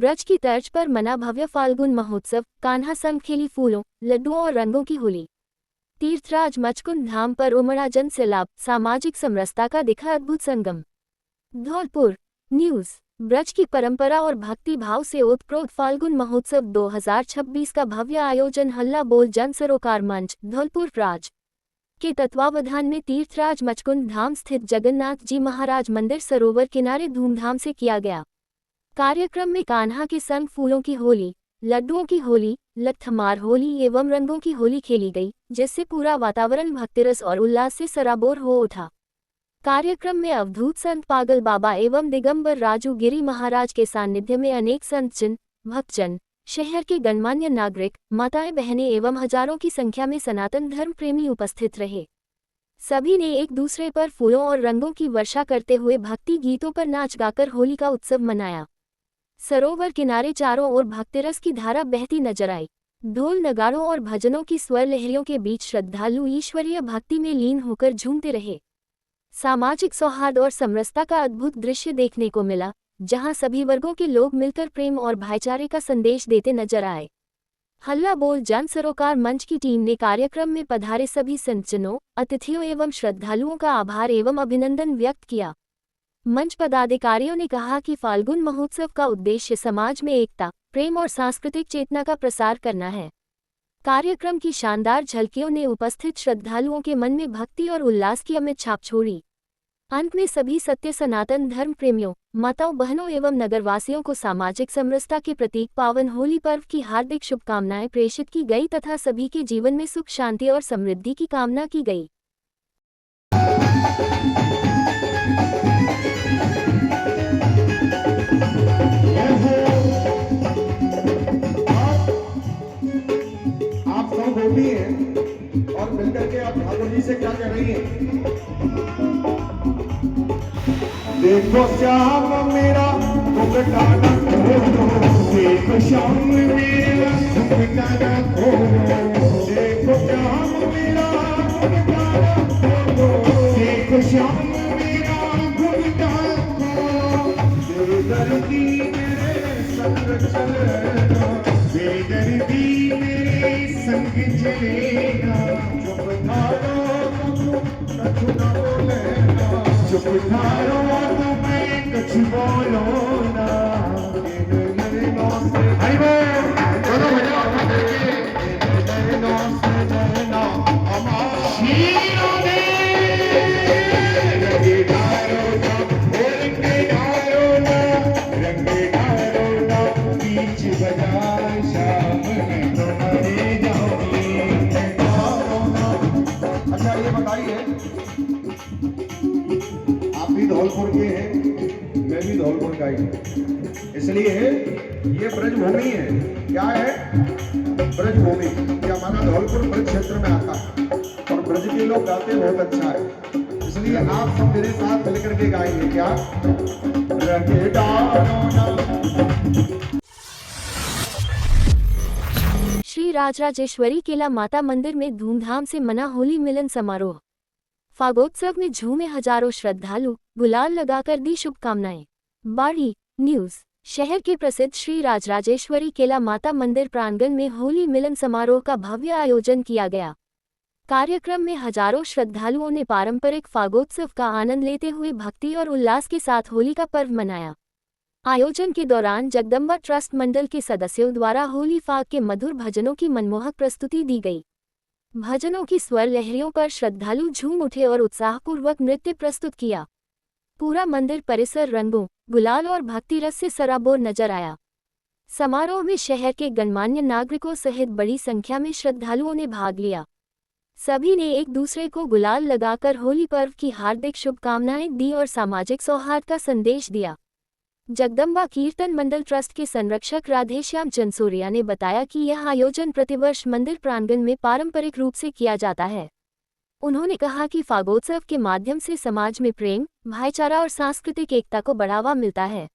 ब्रज की तर्ज पर मना भव्य फाल्गुन महोत्सव, कान्हा संग खेली फूलों, लड्डुओं और रंगों की होली। तीर्थराज मचकुंड धाम पर उमड़ा जन सैलाब, सामाजिक समरसता का दिखा अद्भुत संगम। धौलपुर न्यूज। ब्रज की परंपरा और भक्ति भाव से ओतप्रोत फाल्गुन महोत्सव 2026 का भव्य आयोजन हल्ला बोल जन सरोकार मंच, धौलपुर राज के तत्वावधान में तीर्थराज मचकुंड धाम स्थित जगन्नाथ जी महाराज मंदिर सरोवर किनारे धूमधाम से किया गया। कार्यक्रम में कान्हा के संग फूलों की होली, लड्डुओं की होली, लट्ठमार होली एवं रंगों की होली खेली गई, जिससे पूरा वातावरण भक्तिरस और उल्लास से सराबोर हो उठा। कार्यक्रम में अवधूत संत पागल बाबा एवं दिगंबर राजू गिरी महाराज के सानिध्य में अनेक संतजन, भक्तजन, शहर के गणमान्य नागरिक, माताएं बहनें एवं हजारों की संख्या में सनातन धर्म प्रेमी उपस्थित रहे। सभी ने एक दूसरे पर फूलों और रंगों की वर्षा करते हुए भक्ति गीतों पर नाच गाकर होली का उत्सव मनाया। सरोवर किनारे चारों ओर भक्तिरस की धारा बहती नजर आई। ढोल नगाड़ों और भजनों की स्वर लहरियों के बीच श्रद्धालु ईश्वरीय भक्ति में लीन होकर झूमते रहे। सामाजिक सौहार्द और समरसता का अद्भुत दृश्य देखने को मिला, जहां सभी वर्गों के लोग मिलकर प्रेम और भाईचारे का संदेश देते नजर आए। हल्ला बोल जन सरोकार मंच की टीम ने कार्यक्रम में पधारे सभी संतजनों, अतिथियों एवं श्रद्धालुओं का आभार एवं अभिनंदन व्यक्त किया। मंच पदाधिकारियों ने कहा कि फाल्गुन महोत्सव का उद्देश्य समाज में एकता, प्रेम और सांस्कृतिक चेतना का प्रसार करना है। कार्यक्रम की शानदार झलकियों ने उपस्थित श्रद्धालुओं के मन में भक्ति और उल्लास की अमिट छाप छोड़ी। अंत में सभी सत्य सनातन धर्म प्रेमियों, माताओं बहनों एवं नगरवासियों को सामाजिक समरसता के प्रतीक पावन होली पर्व की हार्दिक शुभकामनाएं प्रेषित की गई तथा सभी के जीवन में सुख शांति और समृद्धि की कामना की गई। आप सब गोपी हैं और मिलकर के आप ठाकुर जी से क्या कह रही हैं? देखो श्याम मेरा दुखटाना खोलो, देखो श्याम मेरा दुखटाना खोलो, देखो श्याम मेरा दुखटाना खोलो, देखो श्याम मेरा दुखटाना खोलो। बेदर्दी मेरे संग चलेगा, बेदर्दी मेरे संग चलेगा, चुप थारो कछु न बोलेगा, चुप थारो तुम्हें कुछ बोलो ना। मेरे दोस्त भाई बोल दोनों बजाओ मेरे दोस्त रहना हमारा शीरों में रंगे डालो ना, रंगे डालो ना, रंगे डालो ना, बीच बाजार शाम में तुम्हारे जाओगी डालो ना। अच्छा ये बताइए, आप भी धौलपुर के हैं, मैं भी धौलपुर का ही हूँ, इसलिए ये ब्रजभूमि है। क्या है? ब्रजभूमि। ये हमारा धौलपुर ब्रज क्षेत्र में आता है और ब्रज के लोग गाते बहुत अच्छा है, इसलिए आप सब मेरे साथ मिलकर के गाएंगे। क्या? रंगे डालो ना। श्री राजराजेश्वरी केला माता मंदिर में धूमधाम से मना होली मिलन समारोह। फागोत्सव में झूमे हजारों श्रद्धालु, गुलाल लगाकर दी शुभकामनाएं। बाड़ी न्यूज। शहर के प्रसिद्ध श्री राजराजेश्वरी केला माता मंदिर प्रांगण में होली मिलन समारोह का भव्य आयोजन किया गया। कार्यक्रम में हजारों श्रद्धालुओं ने पारंपरिक फागोत्सव का आनंद लेते हुए भक्ति और उल्लास के साथ होली का पर्व मनाया। आयोजन के दौरान जगदम्बा ट्रस्ट मंडल के सदस्यों द्वारा होली फाग के मधुर भजनों की मनमोहक प्रस्तुति दी गई। भजनों की स्वर लहरियों पर श्रद्धालु झूम उठे और उत्साहपूर्वक नृत्य प्रस्तुत किया। पूरा मंदिर परिसर रंगों, गुलाल और भक्ति रस से सराबोर नजर आया। समारोह में शहर के गणमान्य नागरिकों सहित बड़ी संख्या में श्रद्धालुओं ने भाग लिया। सभी ने एक दूसरे को गुलाल लगाकर होली पर्व की हार्दिक शुभकामनाएं दी और सामाजिक सौहार्द का संदेश दिया। जगदम्बा कीर्तन मंडल ट्रस्ट के संरक्षक राधेश्याम चंदसोरिया ने बताया कि यह आयोजन प्रतिवर्ष मंदिर प्रांगण में पारंपरिक रूप से किया जाता है। उन्होंने कहा कि फागोत्सव के माध्यम से समाज में प्रेम, भाईचारा और सांस्कृतिक एकता को बढ़ावा मिलता है।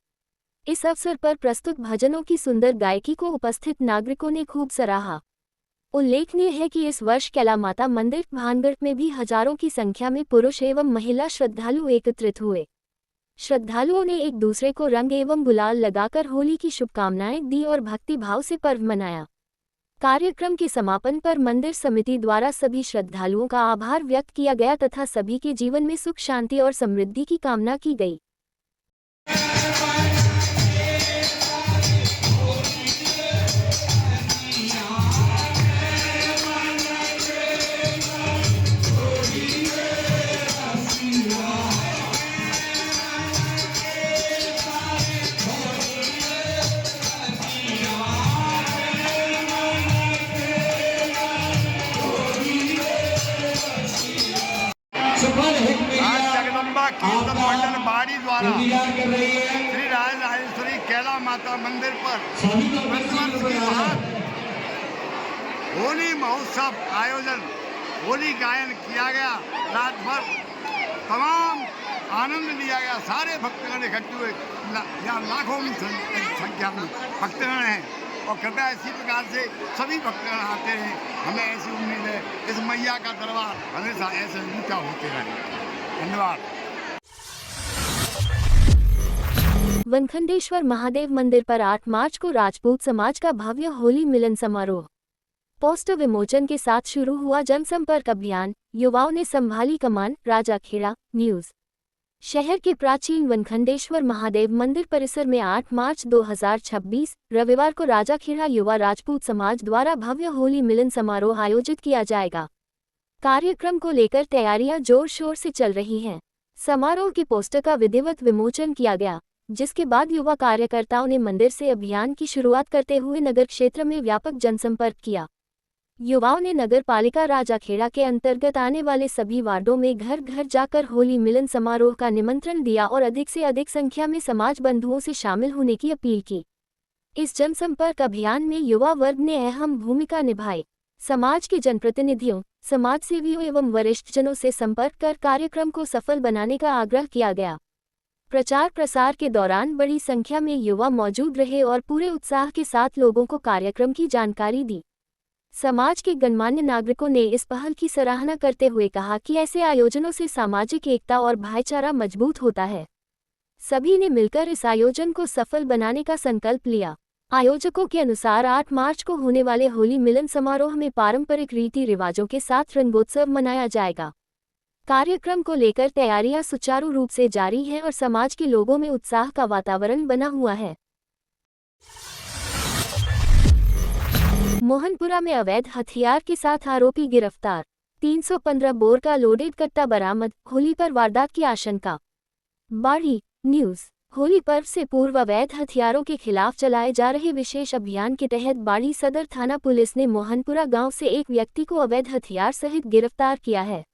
इस अवसर पर प्रस्तुत भजनों की सुंदर गायकी को उपस्थित नागरिकों ने खूब सराहा। उल्लेखनीय है कि इस वर्ष कैला माता मंदिर भानगढ़ में भी हजारों की संख्या में पुरुष एवं महिला श्रद्धालु एकत्रित हुए। श्रद्धालुओं ने एक दूसरे को रंग एवं गुलाल लगाकर होली की शुभकामनाएं दी और भक्ति भाव से पर्व मनाया। कार्यक्रम के समापन पर मंदिर समिति द्वारा सभी श्रद्धालुओं का आभार व्यक्त किया गया तथा सभी के जीवन में सुख शांति और समृद्धि की कामना की गई। आज जगदम्बा कीर्तन मंडल बाड़ी द्वारा श्री राजेश्वरी कैला माता मंदिर पर प्रतिवर्ष की तरह होली महोत्सव आयोजन होली गायन किया गया। रात भर तमाम आनंद लिया गया। सारे भक्तगण इकट्ठे हुए, यहाँ लाखों की संख्या में भक्तगण हैं और कृपया इसी प्रकार से सभी भक्तगण आते हैं। हमें ऐसी उम्मीद है इस मैया का दरबार हमेशा ऐसे ऊंचा होते रहे। धन्यवाद। वनखंडेश्वर महादेव मंदिर पर 8 मार्च को राजपूत समाज का भव्य होली मिलन समारोह। पोस्टर विमोचन के साथ शुरू हुआ जनसंपर्क अभियान। युवाओं ने संभाली कमान। राजाखेड़ा न्यूज। शहर के प्राचीन वनखंडेश्वर महादेव मंदिर परिसर में 8 मार्च 2026 रविवार को राजाखेड़ा युवा राजपूत समाज द्वारा भव्य होली मिलन समारोह आयोजित किया जाएगा। कार्यक्रम को लेकर तैयारियां जोर शोर से चल रही हैं। समारोह के पोस्टर का विधिवत विमोचन किया गया, जिसके बाद युवा कार्यकर्ताओं ने मंदिर से अभियान की शुरुआत करते हुए नगर क्षेत्र में व्यापक जनसंपर्क किया। युवाओं ने नगर पालिका राजाखेड़ा के अंतर्गत आने वाले सभी वार्डों में घर घर जाकर होली मिलन समारोह का निमंत्रण दिया और अधिक से अधिक संख्या में समाज बंधुओं से शामिल होने की अपील की। इस जनसंपर्क अभियान में युवा वर्ग ने अहम भूमिका निभाई। समाज के जनप्रतिनिधियों, समाजसेवियों एवं वरिष्ठजनों से संपर्क कर कार्यक्रम को सफल बनाने का आग्रह किया गया। प्रचार प्रसार के दौरान बड़ी संख्या में युवा मौजूद रहे और पूरे उत्साह के साथ लोगों को कार्यक्रम की जानकारी दी। समाज के गणमान्य नागरिकों ने इस पहल की सराहना करते हुए कहा कि ऐसे आयोजनों से सामाजिक एकता और भाईचारा मजबूत होता है। सभी ने मिलकर इस आयोजन को सफल बनाने का संकल्प लिया। आयोजकों के अनुसार 8 मार्च को होने वाले होली मिलन समारोह में पारंपरिक रीति रिवाजों के साथ रंगोत्सव मनाया जाएगा। कार्यक्रम को लेकर तैयारियां सुचारू रूप से जारी हैं और समाज के लोगों में उत्साह का वातावरण बना हुआ है। मोहनपुरा में अवैध हथियार के साथ आरोपी गिरफ्तार। 315 बोर का लोडेड कट्टा बरामद। होली पर वारदात की आशंका। बाड़ी न्यूज। होली पर्व से पूर्व अवैध हथियारों के खिलाफ चलाए जा रहे विशेष अभियान के तहत बाड़ी सदर थाना पुलिस ने मोहनपुरा गांव से एक व्यक्ति को अवैध हथियार सहित गिरफ्तार किया है।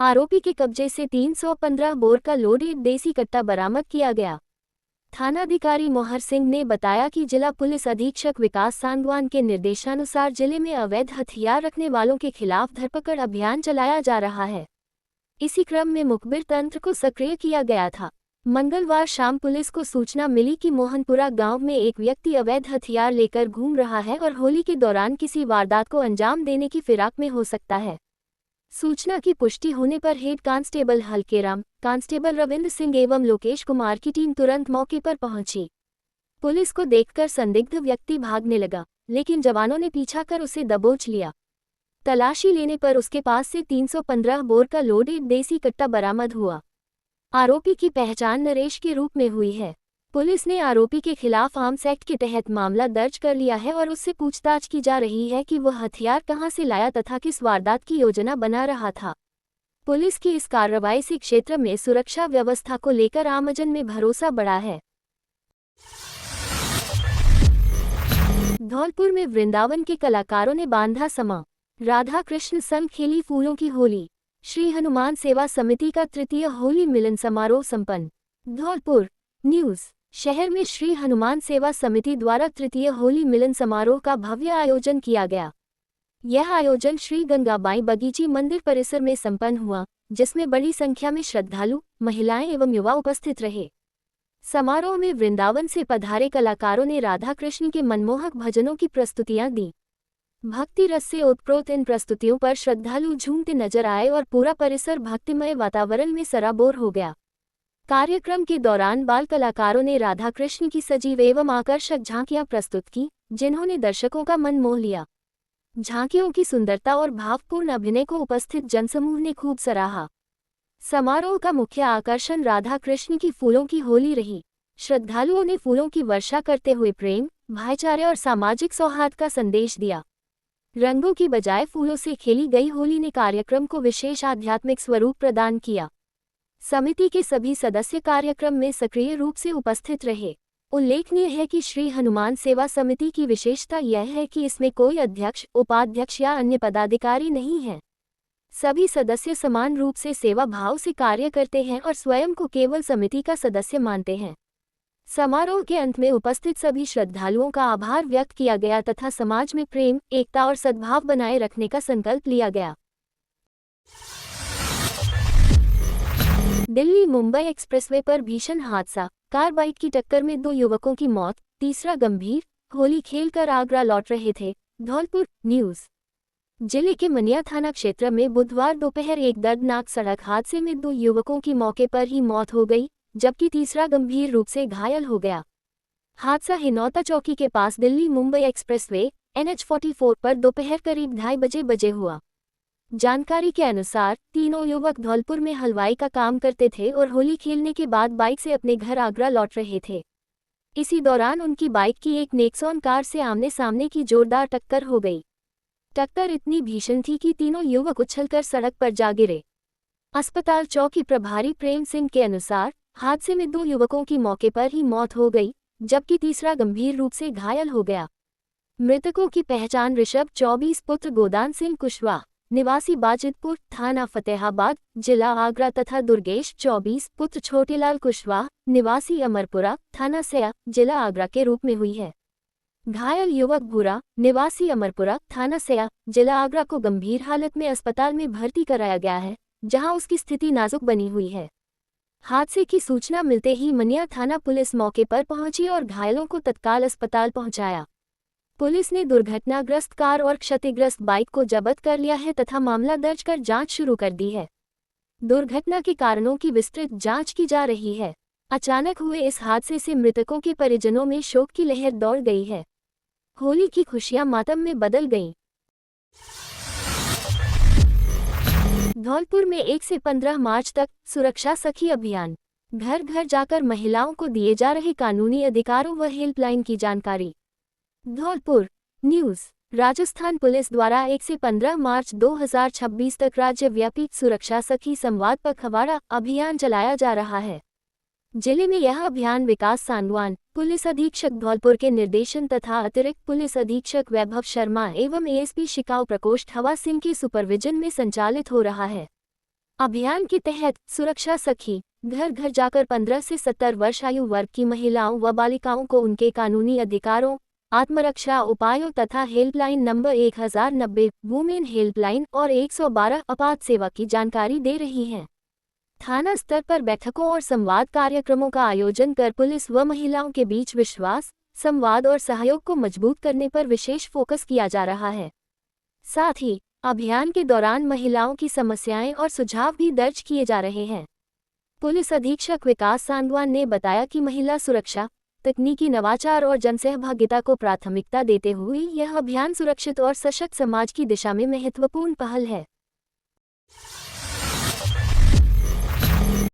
आरोपी के कब्जे से 315 बोर का लोडेड देसी कट्टा बरामद किया गया। थानाधिकारी मोहर सिंह ने बताया कि जिला पुलिस अधीक्षक विकास सांगवान के निर्देशानुसार जिले में अवैध हथियार रखने वालों के खिलाफ धरपकड़ अभियान चलाया जा रहा है। इसी क्रम में मुखबिर तंत्र को सक्रिय किया गया था। मंगलवार शाम पुलिस को सूचना मिली कि मोहनपुरा गांव में एक व्यक्ति अवैध हथियार लेकर घूम रहा है और होली के दौरान किसी वारदात को अंजाम देने की फिराक में हो सकता है। सूचना की पुष्टि होने पर head constable Halkeram, constable Ravindra Singh एवं लोकेश कुमार की टीम तुरंत मौके पर पहुंची। पुलिस को देखकर संदिग्ध व्यक्ति भागने लगा, लेकिन जवानों ने पीछा कर उसे दबोच लिया। तलाशी लेने पर उसके पास से 315 बोर का लोडेड देसी कट्टा बरामद हुआ। आरोपी की पहचान नरेश के रूप में हुई है। पुलिस ने आरोपी के खिलाफ आर्म्स एक्ट के तहत मामला दर्ज कर लिया है और उससे पूछताछ की जा रही है कि वह हथियार कहां से लाया तथा किस वारदात की योजना बना रहा था। पुलिस की इस कार्रवाई से क्षेत्र में सुरक्षा व्यवस्था को लेकर आमजन में भरोसा बढ़ा है। धौलपुर में वृंदावन के कलाकारों ने बांधा समा। राधा कृष्ण संग खेली फूलों की होली। श्री हनुमान सेवा समिति का तृतीय होली मिलन समारोह संपन्न। धौलपुर न्यूज। शहर में श्री हनुमान सेवा समिति द्वारा तृतीय होली मिलन समारोह का भव्य आयोजन किया गया। यह आयोजन श्री गंगाबाई बगीची मंदिर परिसर में संपन्न हुआ, जिसमें बड़ी संख्या में श्रद्धालु, महिलाएं एवं युवा उपस्थित रहे। समारोह में वृंदावन से पधारे कलाकारों ने राधा कृष्ण के मनमोहक भजनों की प्रस्तुतियां दी। भक्ति रस से ओतप्रोत इन प्रस्तुतियों पर श्रद्धालु झूमते नजर आए और पूरा परिसर भक्तिमय वातावरण में सराबोर हो गया। कार्यक्रम के दौरान बाल कलाकारों ने राधा कृष्ण की सजीव एवं आकर्षक झांकियां प्रस्तुत की, जिन्होंने दर्शकों का मन मोह लिया। झांकियों की सुंदरता और भावपूर्ण अभिनय को उपस्थित जनसमूह ने खूब सराहा। समारोह का मुख्य आकर्षण राधा कृष्ण की फूलों की होली रही। श्रद्धालुओं ने फूलों की वर्षा करते हुए प्रेम, भाईचारे और सामाजिक सौहार्द का संदेश दिया। रंगों की बजाय फूलों से खेली गई होली ने कार्यक्रम को विशेष आध्यात्मिक स्वरूप प्रदान किया। समिति के सभी सदस्य कार्यक्रम में सक्रिय रूप से उपस्थित रहे। उल्लेखनीय है कि श्री हनुमान सेवा समिति की विशेषता यह है कि इसमें कोई अध्यक्ष, उपाध्यक्ष या अन्य पदाधिकारी नहीं है। सभी सदस्य समान रूप से सेवा भाव से कार्य करते हैं और स्वयं को केवल समिति का सदस्य मानते हैं। समारोह के अंत में उपस्थित सभी श्रद्धालुओं का आभार व्यक्त किया गया तथा समाज में प्रेम, एकता और सद्भाव बनाए रखने का संकल्प लिया गया। दिल्ली मुंबई एक्सप्रेसवे पर भीषण हादसा, कार बाइक की टक्कर में 2 युवकों की मौत, तीसरा गंभीर। होली खेलकर आगरा लौट रहे थे। धौलपुर न्यूज़। जिले के मनिया थाना क्षेत्र में बुधवार दोपहर एक दर्दनाक सड़क हादसे में 2 युवकों की मौके पर ही मौत हो गई, जबकि तीसरा गंभीर रूप से घायल हो गया। हादसा हिनौता चौकी के पास दिल्ली मुंबई एक्सप्रेसवे NH 44 पर दोपहर करीब 2:30 बजे हुआ। जानकारी के अनुसार तीनों युवक धौलपुर में हलवाई का काम करते थे और होली खेलने के बाद बाइक से अपने घर आगरा लौट रहे थे। इसी दौरान उनकी बाइक की एक नेक्सॉन कार से आमने सामने की जोरदार टक्कर हो गई। टक्कर इतनी भीषण थी कि तीनों युवक उछलकर सड़क पर जा गिरे। अस्पताल चौकी प्रभारी प्रेम सिंह के अनुसार हादसे में 2 युवकों की मौके पर ही मौत हो गई, जबकि तीसरा गंभीर रूप से घायल हो गया। मृतकों की पहचान ऋषभ 24 पुत्र गोदान सिंह कुशवाहा निवासी बाजिदपुर थाना फतेहाबाद जिला आगरा तथा दुर्गेश 24 पुत्र छोटेलाल कुशवाहा निवासी अमरपुरा थाना सया जिला आगरा के रूप में हुई है। घायल युवक भूरा निवासी अमरपुरा थाना सया जिला आगरा को गंभीर हालत में अस्पताल में भर्ती कराया गया है, जहां उसकी स्थिति नाजुक बनी हुई है। हादसे की सूचना मिलते ही मनिया थाना पुलिस मौके पर पहुंची और घायलों को तत्काल अस्पताल पहुंचाया। पुलिस ने दुर्घटनाग्रस्त कार और क्षतिग्रस्त बाइक को जब्त कर लिया है तथा मामला दर्ज कर जांच शुरू कर दी है। दुर्घटना के कारणों की विस्तृत जांच की जा रही है। अचानक हुए इस हादसे से मृतकों के परिजनों में शोक की लहर दौड़ गई है। होली की खुशियां मातम में बदल गईं। धौलपुर में 1 से 15 मार्च तक सुरक्षा सखी अभियान। घर घर जाकर महिलाओं को दिए जा रहे कानूनी अधिकारों व हेल्पलाइन की जानकारी। धौलपुर न्यूज़। राजस्थान पुलिस द्वारा 1 से 15 मार्च 2026 तक राज्यव्यापी सुरक्षा सखी संवाद पखवाड़ा अभियान चलाया जा रहा है। जिले में यह अभियान विकास सांगवान, पुलिस अधीक्षक धौलपुर के निर्देशन तथा अतिरिक्त पुलिस अधीक्षक वैभव शर्मा एवं ASP शिकाऊ प्रकोष्ठ हवा सिंह के सुपरविजन में संचालित हो रहा है। अभियान के तहत सुरक्षा सखी घर घर जाकर 15 से 70 वर्ष आयु वर्ग की महिलाओं व बालिकाओं को उनके कानूनी अधिकारों, आत्मरक्षा उपायों तथा हेल्पलाइन नंबर 1090 वुमेन हेल्पलाइन और 112 आपात सेवा की जानकारी दे रही हैं। थाना स्तर पर बैठकों और संवाद कार्यक्रमों का आयोजन कर पुलिस व महिलाओं के बीच विश्वास, संवाद और सहयोग को मजबूत करने पर विशेष फोकस किया जा रहा है। साथ ही अभियान के दौरान महिलाओं की समस्याएं और सुझाव भी दर्ज किए जा रहे हैं। पुलिस अधीक्षक विकास सांगवान ने बताया कि महिला सुरक्षा, तकनीकी नवाचार और जनसहभागिता को प्राथमिकता देते हुए यह अभियान सुरक्षित और सशक्त समाज की दिशा में महत्वपूर्ण पहल है।